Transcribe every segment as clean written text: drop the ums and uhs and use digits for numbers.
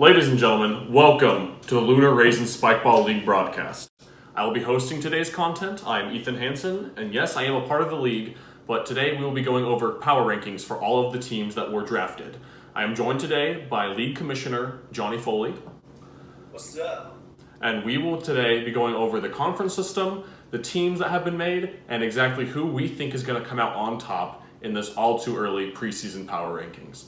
Ladies and gentlemen, welcome to the Lunar Raisins Spikeball League broadcast. I will be hosting today's content. I am Ethan Hansen, and yes, I am a part of the league, but today we will be going over power rankings for all of the teams that were drafted. I am joined today by League Commissioner Jonny Foley. What's up? And we will today be going over the conference system, the teams that have been made, and exactly who we think is going to come out on top in this all too early preseason power rankings.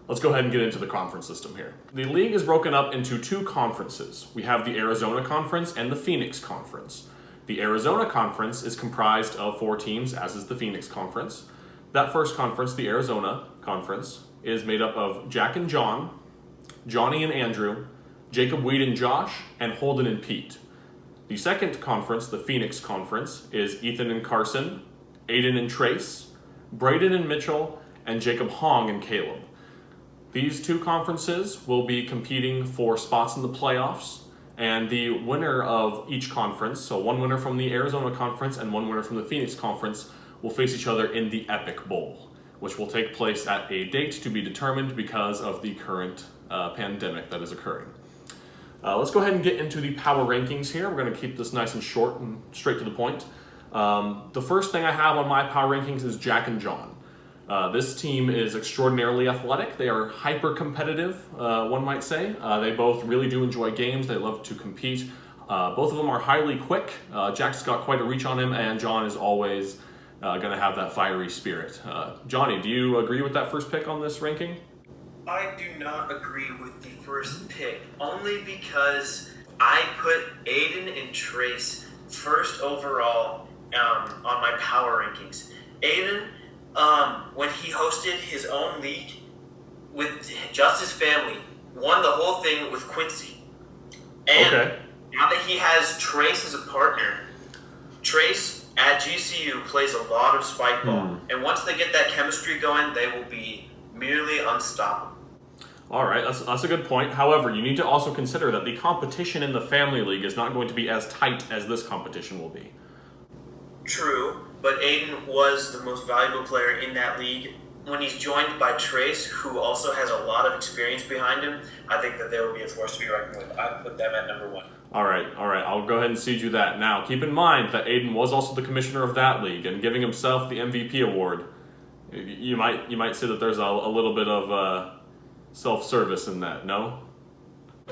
Let's go ahead and get into the conference system here. The league is broken up into two conferences. We have the Arizona Conference and the Phoenix Conference. The Arizona Conference is comprised of 4 teams, as is the Phoenix Conference. That first conference, the Arizona Conference, is made up of Jack and John, Jonny and Andrew, Jacob, Weed and Josh, and Holden and Pete. The second conference, the Phoenix Conference, is Ethan and Carson, Aiden and Trace, Braden and Mitchell, and Jacob, Hong, and Caleb. These two conferences will be competing for spots in the playoffs, and the winner of each conference, so one winner from the Arizona Conference and one winner from the Phoenix Conference, will face each other in the Epic Bowl, which will take place at a date to be determined because of the current pandemic that is occurring. Let's go ahead and get into the power rankings here. We're going to keep this nice and short and straight to the point. The first thing I have on my power rankings is Jack and John. This team is extraordinarily athletic. They are hyper-competitive, one might say. They both really do enjoy games. They love to compete. Both of them are highly quick. Jack's got quite a reach on him, and John is always going to have that fiery spirit. Jonny, do you agree with that first pick on this ranking? I do not agree with the first pick, only because I put Aiden and Trace first overall on my power rankings. Aiden, when he hosted his own league with just his family, won the whole thing with Quincy. And now that he has Trace as a partner, Trace at GCU plays a lot of spike ball. And once they get that chemistry going, they will be merely unstoppable. All right, that's a good point. However, you need to also consider that the competition in the family league is not going to be as tight as this competition will be. True, but Aiden was the most valuable player in that league. When he's joined by Trace, who also has a lot of experience behind him, I think that they will be a force to be reckoned with. I put them at number 1. All right. I'll go ahead and cede you that. Now, keep in mind that Aiden was also the commissioner of that league, and giving himself the MVP award, you might say that there's a little bit of self-service in that, no?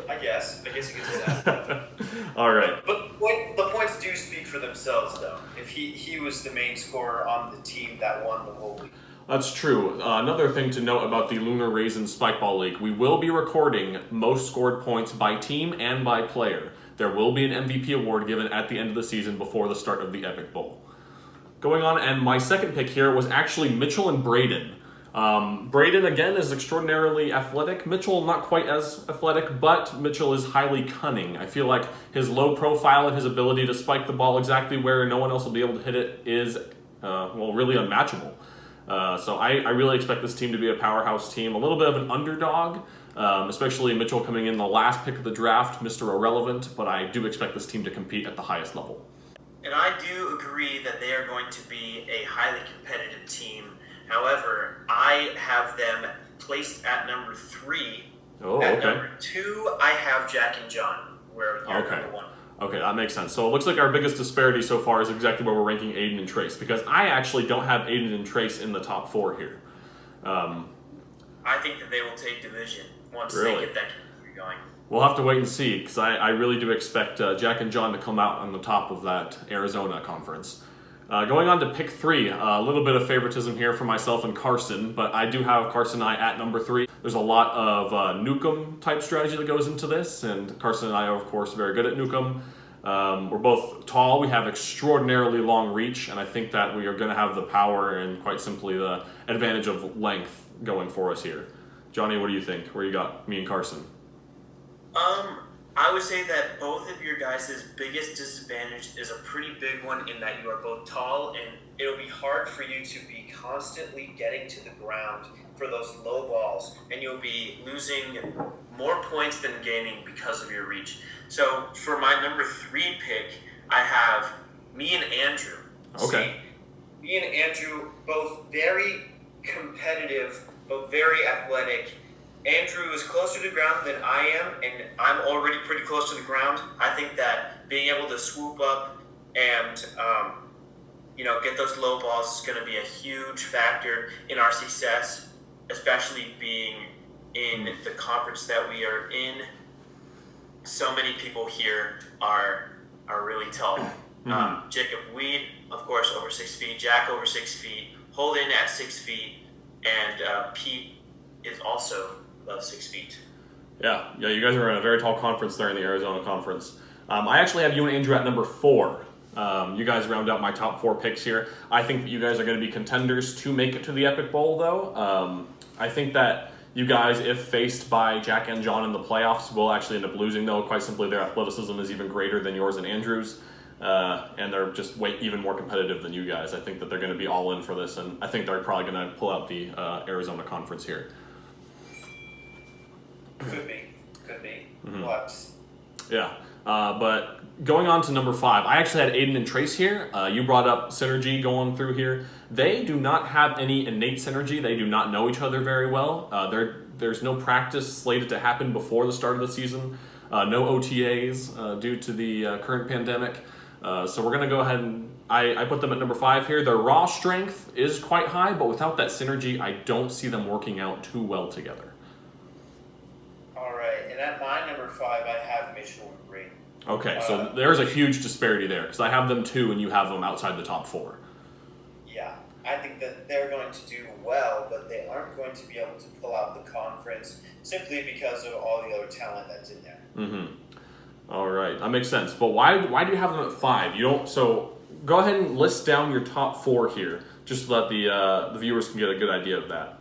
I guess you could say that. All right. But the points do speak for themselves, though. If he was the main scorer on the team that won the whole league. That's true. Another thing to note about the Lunar Raisins Spikeball League, we will be recording most scored points by team and by player. There will be an MVP award given at the end of the season before the start of the Epic Bowl. Going on, and my second pick here was actually Mitchell and Braden. Braden, again, is extraordinarily athletic. Mitchell, not quite as athletic, but Mitchell is highly cunning. I feel like his low profile and his ability to spike the ball exactly where no one else will be able to hit it is, really unmatchable. So I really expect this team to be a powerhouse team. A little bit of an underdog, especially Mitchell coming in the last pick of the draft, Mr. Irrelevant, but I do expect this team to compete at the highest level. And I do agree that they are going to be a highly competitive team. However, I have them placed at number 3. Oh, at okay. Number 2, I have Jack and John, where you're number 1. Okay, that makes sense. So it looks like our biggest disparity so far is exactly where we're ranking Aiden and Trace, because I actually don't have Aiden and Trace in the top 4 here. I think that they will take division once they get that chemistry going. We'll have to wait and see, because I really do expect Jack and John to come out on the top of that Arizona conference. Going on to pick 3, a little bit of favoritism here for myself and Carson, but I do have Carson and I at number 3. There's a lot of Nukem type strategy that goes into this, and Carson and I are, of course, very good at Nukem. We're both tall, we have extraordinarily long reach, and I think that we are going to have the power and, quite simply, the advantage of length going for us here. Jonny, what do you think? Where you got me and Carson? I would say that both of your guys' biggest disadvantage is a pretty big one in that you are both tall, and it'll be hard for you to be constantly getting to the ground for those low balls, and you'll be losing more points than gaining because of your reach. So for my number 3 pick, I have me and Andrew. Okay. See, me and Andrew, both very competitive, both very athletic, Andrew is closer to the ground than I am, and I'm already pretty close to the ground. I think that being able to swoop up and get those low balls is going to be a huge factor in our success, especially being in the conference that we are in. So many people here are really tall. Jacob Weed, of course, over 6 feet. Jack over 6 feet. Holden at 6 feet, and Pete is also above 6 feet. Yeah, you guys are in a very tall conference there in the Arizona Conference. I actually have you and Andrew at number 4. You guys round out my top 4 picks here. I think that you guys are going to be contenders to make it to the Epic Bowl, though. I think that you guys, if faced by Jack and John in the playoffs, will actually end up losing, though. Quite simply, their athleticism is even greater than yours and Andrew's, and they're just even more competitive than you guys. I think that they're going to be all in for this, and I think they're probably going to pull out the Arizona Conference here. Could be. Yeah. But going on to number 5, I actually had Aiden and Trace here. You brought up synergy going through here. They do not have any innate synergy. They do not know each other very well. There's no practice slated to happen before the start of the season. No OTAs due to the current pandemic. So we're going to go ahead and I put them at number 5 here. Their raw strength is quite high, but without that synergy, I don't see them working out too well together. And at my number 5, I have Mitchell and Brady. Okay, so there's a huge disparity there because I have them 2 and you have them outside the top 4. Yeah, I think that they're going to do well, but they aren't going to be able to pull out the conference simply because of all the other talent that's in there. All right, that makes sense. But why do you have them at 5? You don't. So go ahead and list down your top 4 here, just so that the viewers can get a good idea of that.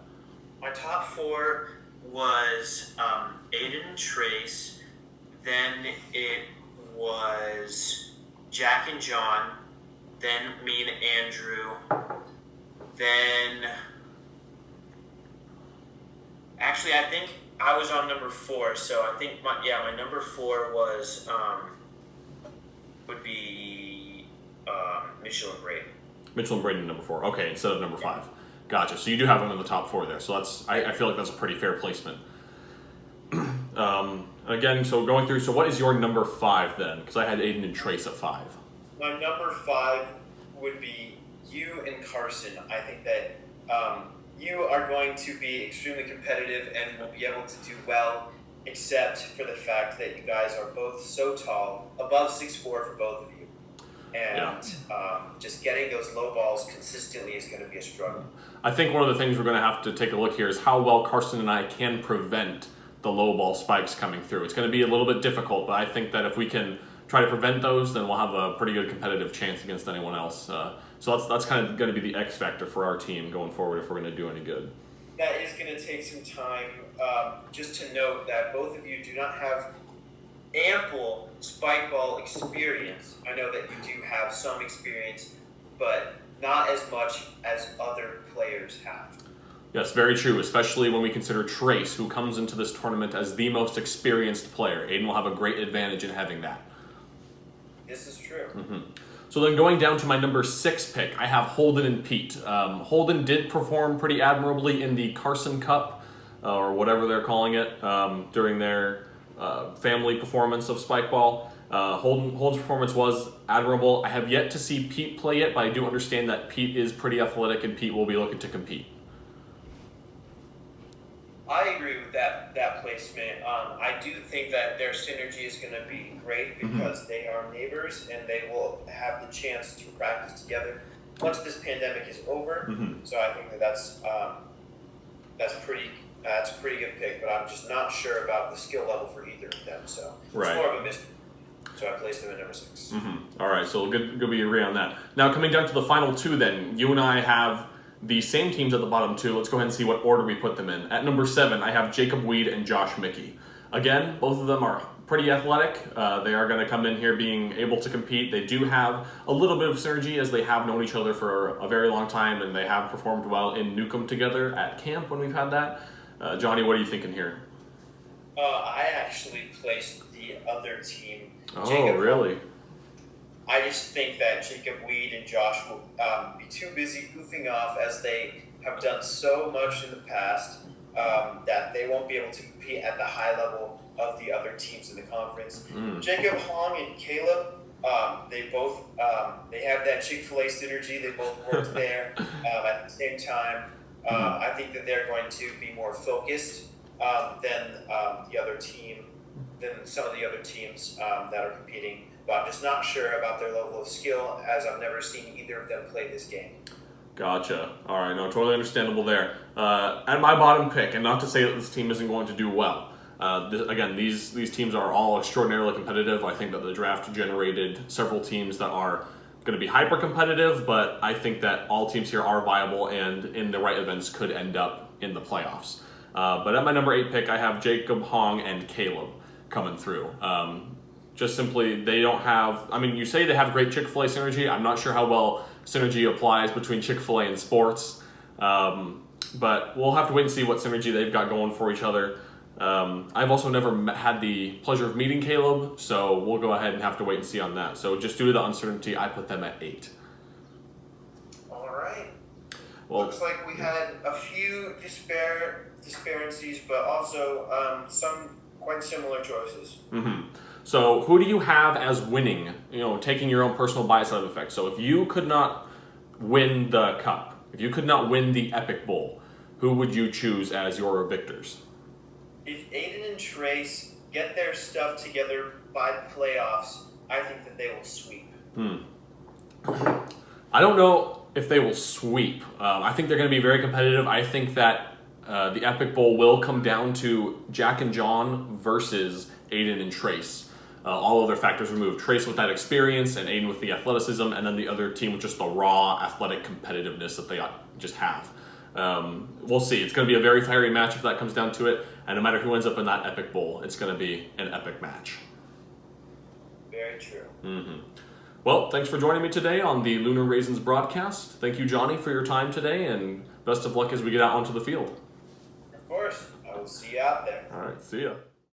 My top 4 was Aiden and Trace, then it was Jack and John, then me and Andrew, then actually I think I was on number 4, so I think my number 4 was would be Mitchell and Brady. Mitchell and Brady number 4. Okay, instead of number 5. Gotcha. So you do have them in the top 4 there. So I feel like that's a pretty fair placement. Again, so going through, so what is your number 5 then? Because I had Aiden and Trace at 5. My number 5 would be you and Carson. I think that you are going to be extremely competitive and will be able to do well, except for the fact that you guys are both so tall, above 6'4" for both of you. And just getting those low balls consistently is going to be a struggle. I think one of the things we're going to have to take a look here is how well Carson and I can prevent the low ball spikes coming through. It's going to be a little bit difficult, but I think that if we can try to prevent those, then we'll have a pretty good competitive chance against anyone else. So that's kind of going to be the X factor for our team going forward if we're going to do any good. That is going to take some time. Just to note that both of you do not have ample spike ball experience. I know that you do have some experience, but not as much as other players have. Yes, very true, especially when we consider Trace, who comes into this tournament as the most experienced player. Aiden will have a great advantage in having that. This is true. So then going down to my number 6 pick, I have Holden and Pete. Holden did perform pretty admirably in the Carson Cup, or whatever they're calling it, during their family performance of spike ball. Holden's performance was admirable. I have yet to see Pete play it, but I do understand that Pete is pretty athletic and Pete will be looking to compete. I agree with that placement. I do think that their synergy is going to be great because they are neighbors and they will have the chance to practice together once this pandemic is over. So I think that's a pretty good pick, but I'm just not sure about the skill level for either of them. So it's more of a mystery. So I placed them at number 6. All right, so good we agree on that. Now coming down to the final 2 then, you and I have the same teams at the bottom 2. Let's go ahead and see what order we put them in. At number 7, I have Jacob Weed and Josh Mickey. Again, both of them are pretty athletic. They are going to come in here being able to compete. They do have a little bit of synergy as they have known each other for a very long time and they have performed well in Newcomb together at camp when we've had that. Johnny, what are you thinking here? I actually placed the other team. Oh, really? I just think that Jacob Weed and Josh will be too busy goofing off as they have done so much in the past. that they won't be able to compete at the high level of the other teams in the conference. Jacob Hong and Caleb, they both they have that Chick-fil-A synergy. They both worked there at the same time. I think that they're going to be more focused than the other team, than some of the other teams that are competing. But I'm just not sure about their level of skill, as I've never seen either of them play this game. Gotcha. All right, no, totally understandable there. At my bottom pick, and not to say that this team isn't going to do well. Again, these teams are all extraordinarily competitive. I think that the draft generated several teams that are going to be hyper competitive, but I think that all teams here are viable and in the right events could end up in the playoffs. But at my number 8 pick, I have Jacob Hong and Caleb coming through. Just simply, they don't have, I mean, you say they have great Chick-fil-A synergy. I'm not sure how well synergy applies between Chick-fil-A and sports. But we'll have to wait and see what synergy they've got going for each other. I've also never had the pleasure of meeting Caleb, so we'll go ahead and have to wait and see on that. So just due to the uncertainty, I put them at 8. All right. Well, looks like we had a few disparities, but also some quite similar choices. So who do you have as winning, taking your own personal bias out of effect? So if you could not win the cup, if you could not win the Epic Bowl, who would you choose as your victors? If Aiden and Trace get their stuff together by the playoffs, I think that they will sweep. I don't know if they will sweep. I think they're going to be very competitive. I think that the Epic Bowl will come down to Jack and John versus Aiden and Trace. All other factors removed. Trace with that experience and Aiden with the athleticism, and then the other team with just the raw athletic competitiveness that they just have. We'll see. It's going to be a very fiery match if that comes down to it, and no matter who ends up in that Epic Bowl, it's going to be an epic match. Very true. Well, thanks for joining me today on the Lunar Raisins broadcast. Thank you, Jonny, for your time today, and best of luck as we get out onto the field. Of course. I will see you out there. All right, see ya.